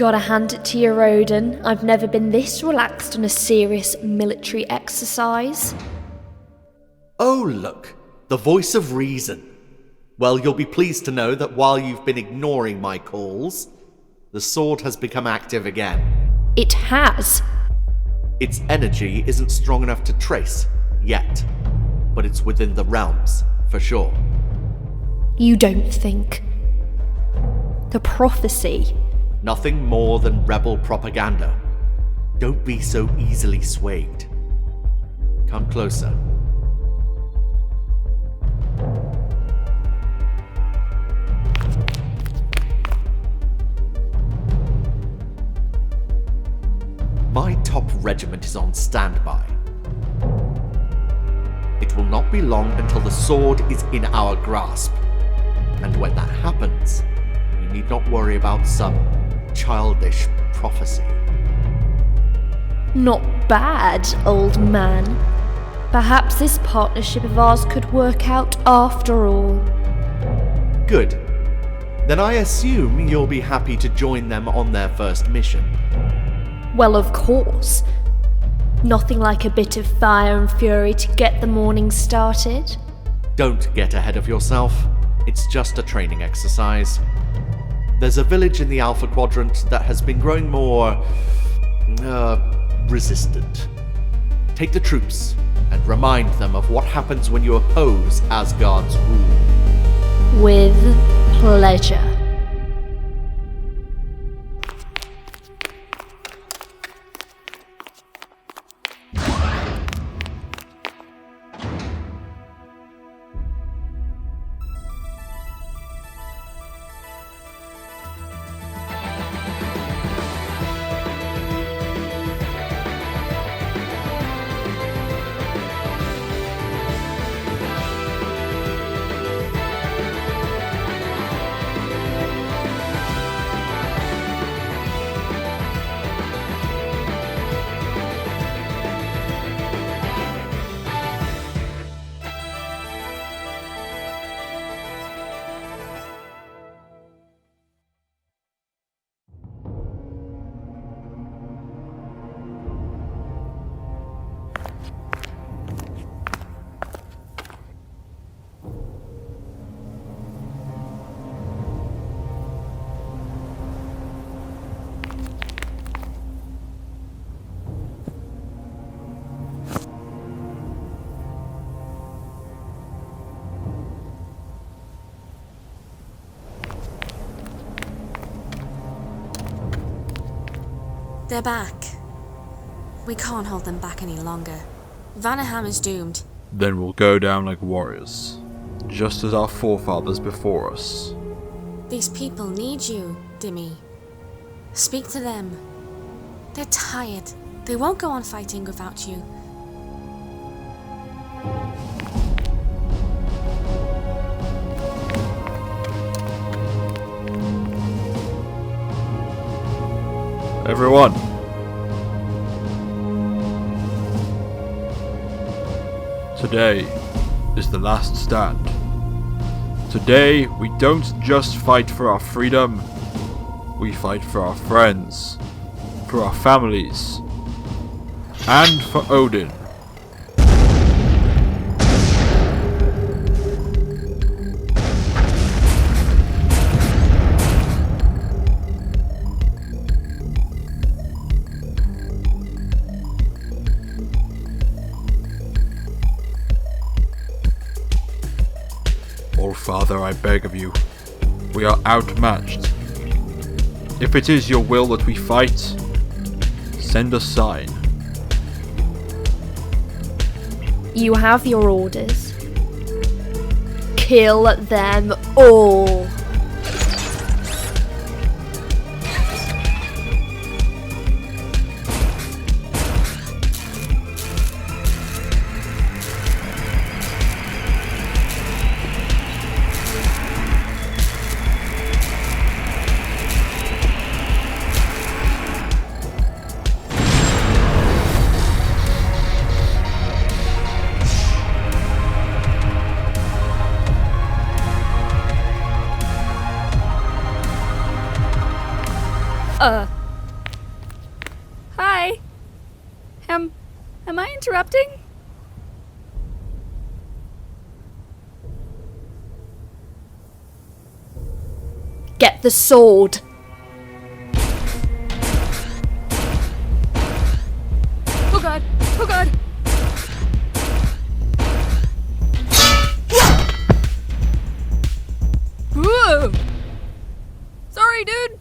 Gotta hand it to you, Odin. I've never been this relaxed on a serious military exercise. Oh, look, the voice of reason. Well, you'll be pleased to know that while you've been ignoring my calls, the sword has become active again. It has? Its energy isn't strong enough to trace, yet. But it's within the realms, for sure. You don't think? The prophecy? Nothing more than rebel propaganda. Don't be so easily swayed. Come closer. My top regiment is on standby. It will not be long until the sword is in our grasp. And when that happens, you need not worry about some childish prophecy. Not bad, old man. Perhaps this partnership of ours could work out after all. Good. Then I assume you'll be happy to join them on their first mission. Well, of course. Nothing like a bit of fire and fury to get the morning started. Don't get ahead of yourself. It's just a training exercise. There's a village in the Alpha Quadrant that has been growing more... resistant. Take the troops and remind them of what happens when you oppose Asgard's rule. With pleasure. They're back. We can't hold them back any longer. Vanaheim is doomed. Then we'll go down like warriors, just as our forefathers before us. These people need you, Dimmy. Speak to them. They're tired. They won't go on fighting without you. Everyone! Today is the last stand. Today we don't just fight for our freedom, we fight for our friends, for our families, and for Odin. Father, I beg of you, we are outmatched. If it is your will that we fight, send a sign. You have your orders. Kill them all. Am I interrupting? Get the sword. Oh god! Oh god! Whoa! Sorry, dude!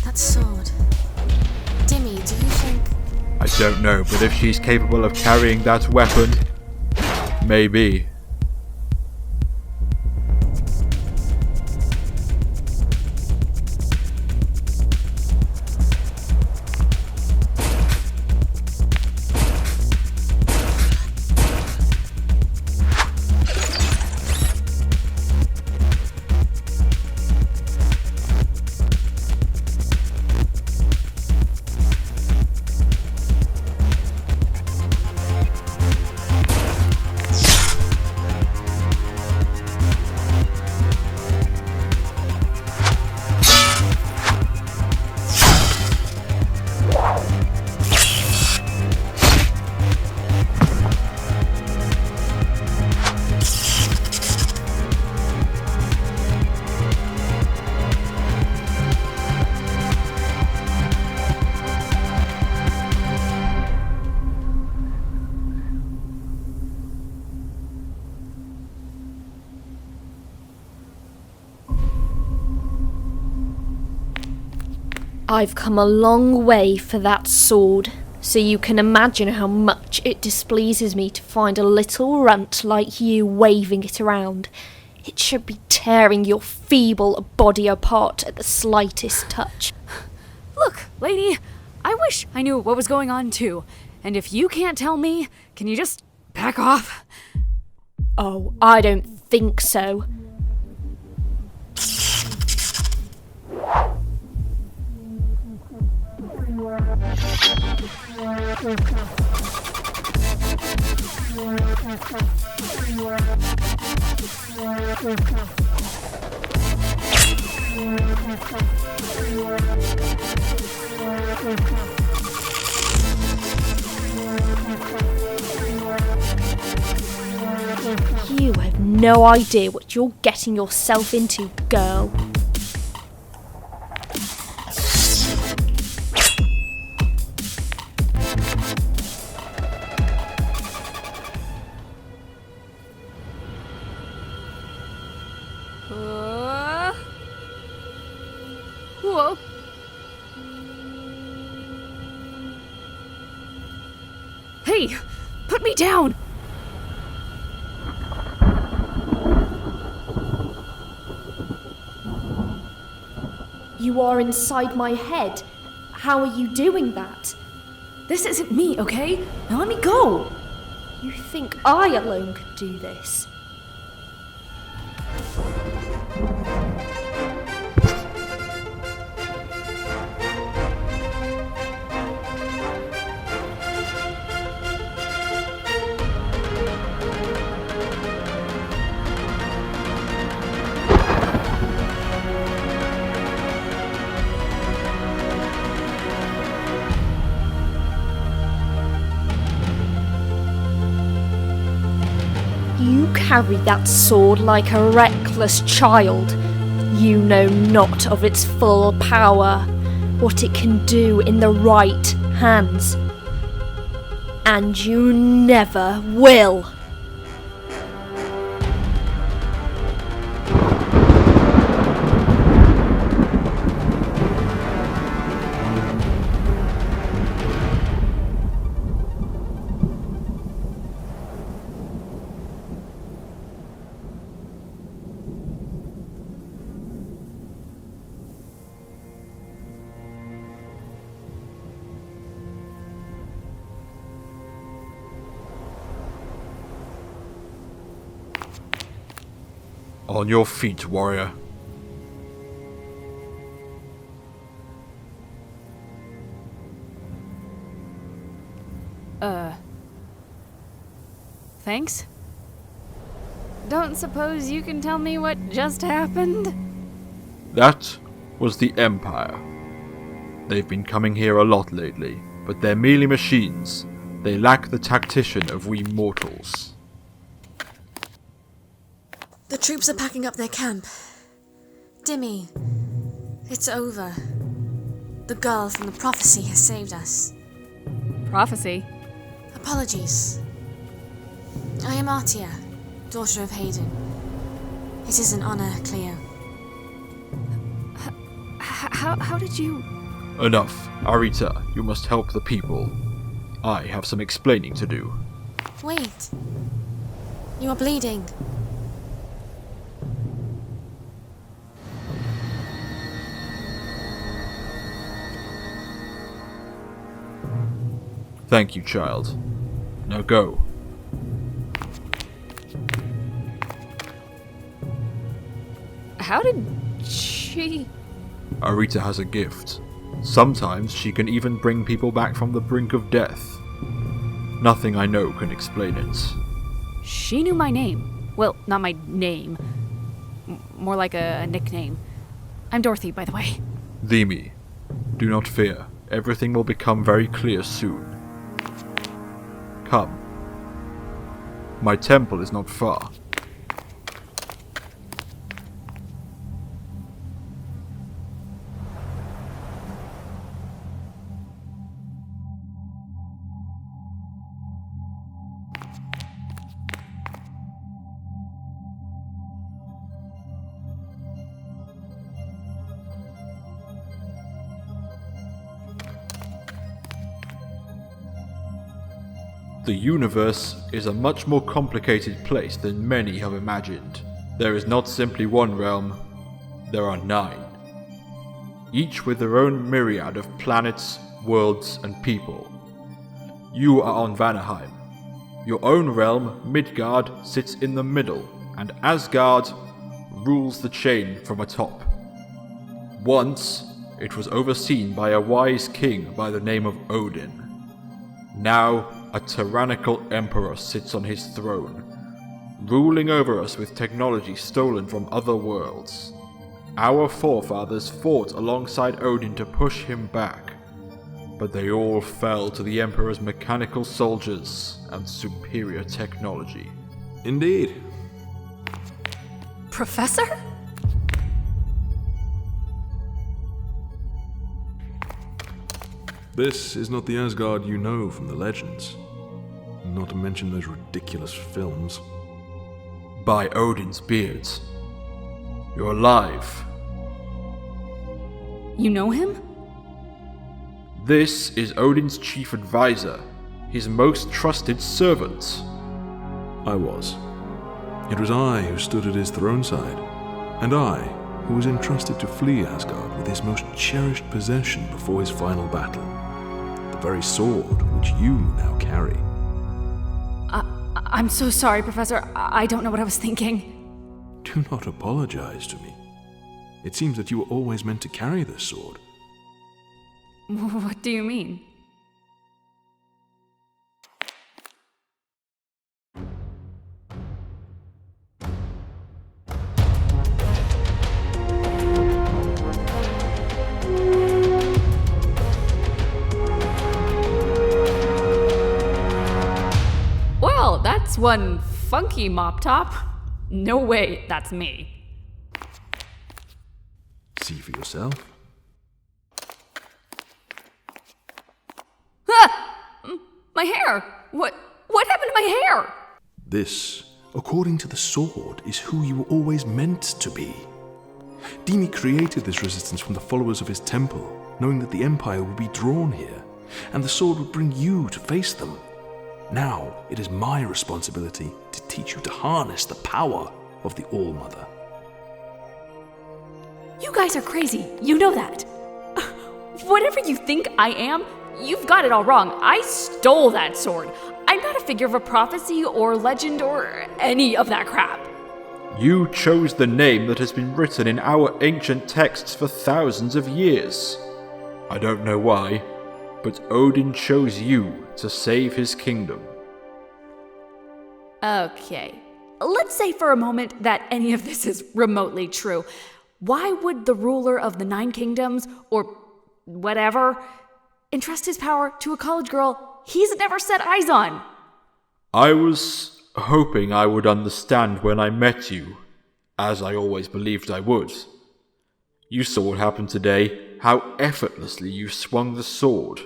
That sword. Dimmy, do you think... I don't know, but if she's capable of carrying that weapon, maybe. I've come a long way for that sword, so you can imagine how much it displeases me to find a little runt like you waving it around. It should be tearing your feeble body apart at the slightest touch. Look, lady, I wish I knew what was going on too. And if you can't tell me, can you just back off? Oh, I don't think so. You have no idea what you're getting yourself into, girl. Whoa. Hey, put me down! You are inside my head. How are you doing that? This isn't me, okay? Now let me go! You think I alone could do this? You carry that sword like a reckless child. You know not of its full power, what it can do in the right hands. And you never will. On your feet, warrior. Thanks? Don't suppose you can tell me what just happened? That was the Empire. They've been coming here a lot lately, but they're merely machines. They lack the tactician of we mortals. The troops are packing up their camp. Dimmy, it's over. The girl from the prophecy has saved us. Prophecy? Apologies. I am Artia, daughter of Hayden. It is an honor, Cleo. How did you... Enough. Arita, you must help the people. I have some explaining to do. Wait. You are bleeding. Thank you, child. Now go. How did she... Arita has a gift. Sometimes she can even bring people back from the brink of death. Nothing I know can explain it. She knew my name. Well, not my name. More like a nickname. I'm Dorothy, by the way. Dhimi, do not fear. Everything will become very clear soon. Come. My temple is not far. The universe is a much more complicated place than many have imagined. There is not simply one realm, there are 9. Each with their own myriad of planets, worlds, and people. You are on Vanaheim. Your own realm, Midgard, sits in the middle, and Asgard rules the chain from atop. Once, it was overseen by a wise king by the name of Odin. Now, a tyrannical emperor sits on his throne, ruling over us with technology stolen from other worlds. Our forefathers fought alongside Odin to push him back, but they all fell to the emperor's mechanical soldiers and superior technology. Indeed. Professor? This is not the Asgard you know from the legends. Not to mention those ridiculous films. By Odin's beards. You're alive. You know him? This is Odin's chief advisor, his most trusted servant. I was. It was I who stood at his throne side, and I who was entrusted to flee Asgard with his most cherished possession before his final battle. The very sword which you now carry. I'm so sorry, Professor. I don't know what I was thinking. Do not apologize to me. It seems that you were always meant to carry this sword. What do you mean? Well, that's one funky mop top. No way, that's me. See for yourself. My hair! What happened to my hair? This, according to the sword, is who you were always meant to be. Dhimi created this resistance from the followers of his temple, knowing that the Empire would be drawn here, and the sword would bring you to face them. Now, it is my responsibility to teach you to harness the power of the All-Mother. You guys are crazy. You know that. Whatever you think I am, you've got it all wrong. I stole that sword. I'm not a figure of a prophecy or legend or any of that crap. You chose the name that has been written in our ancient texts for thousands of years. I don't know why, but Odin chose you to save his kingdom. Okay, let's say for a moment that any of this is remotely true. Why would the ruler of the 9 kingdoms, or whatever, entrust his power to a college girl he's never set eyes on? I was hoping I would understand when I met you, as I always believed I would. You saw what happened today, how effortlessly you swung the sword.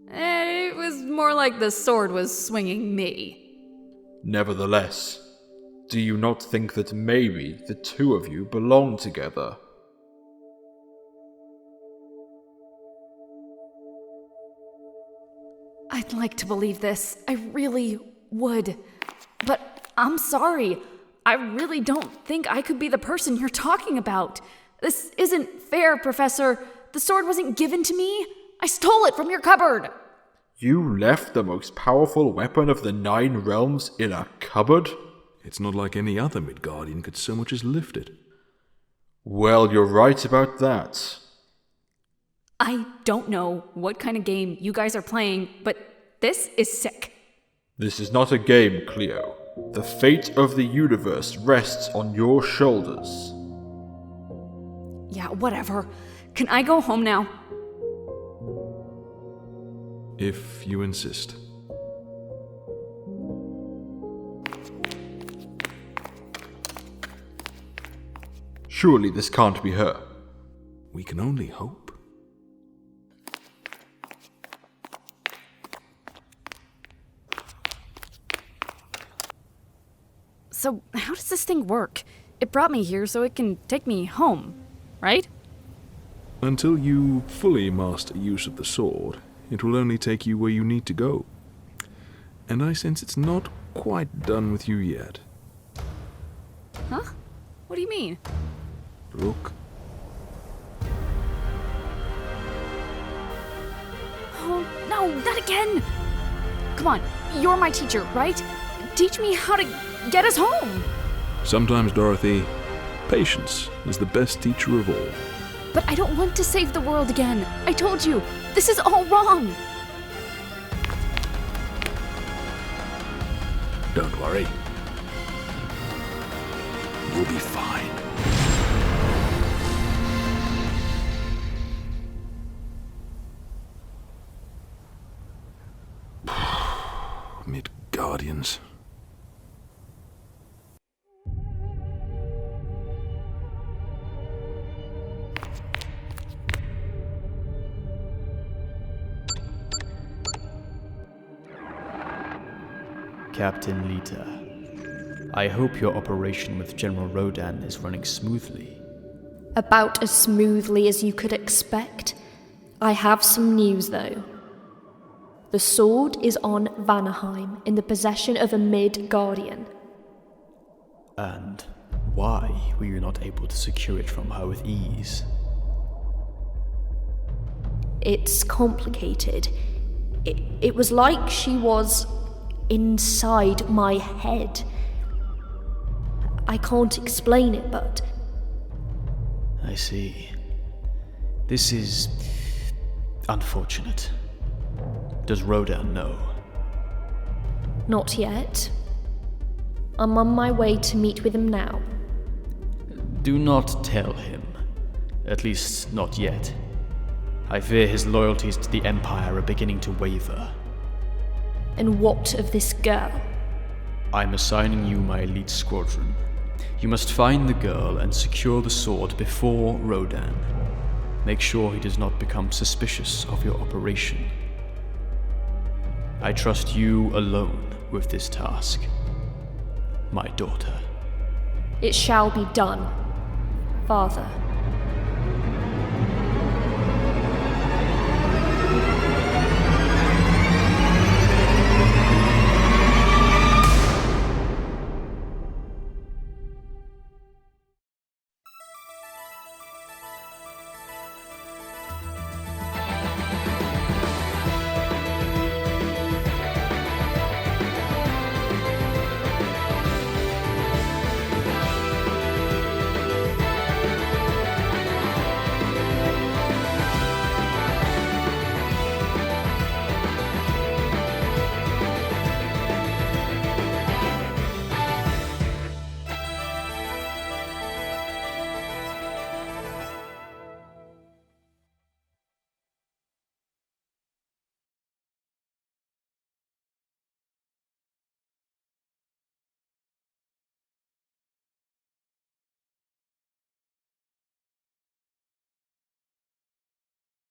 It was more like the sword was swinging me. Nevertheless, do you not think that maybe the two of you belong together? I'd like to believe this. I really would. But I'm sorry. I really don't think I could be the person you're talking about. This isn't fair, Professor. The sword wasn't given to me. I stole it from your cupboard. You left the most powerful weapon of the 9 realms in a cupboard? It's not like any other Midgardian could so much as lift it. Well, you're right about that. I don't know what kind of game you guys are playing, but this is sick. This is not a game, Cleo. The fate of the universe rests on your shoulders. Yeah, whatever. Can I go home now? If you insist. Surely this can't be her. We can only hope. So, how does this thing work? It brought me here so it can take me home, right? Until you fully master use of the sword, it will only take you where you need to go. And I sense it's not quite done with you yet. Huh? What do you mean? Look. Oh, no, not again! Come on, you're my teacher, right? Teach me how to get us home! Sometimes, Dorothy, patience is the best teacher of all. But I don't want to save the world again. I told you, this is all wrong. Don't worry. You'll be fine. Midgardians. Captain Lita, I hope your operation with General Rodan is running smoothly. About as smoothly as you could expect. I have some news, though. The sword is on Vanaheim, in the possession of a Midgardian. And why were you not able to secure it from her with ease? It's complicated. It was like she was inside my head. I can't explain it, but... I see. This is unfortunate. Does Rodan know? Not yet. I'm on my way to meet with him now. Do not tell him. At least, not yet. I fear his loyalties to the Empire are beginning to waver. And what of this girl? I'm assigning you my elite squadron. You must find the girl and secure the sword before Rodan. Make sure he does not become suspicious of your operation. I trust you alone with this task, my daughter. It shall be done, Father.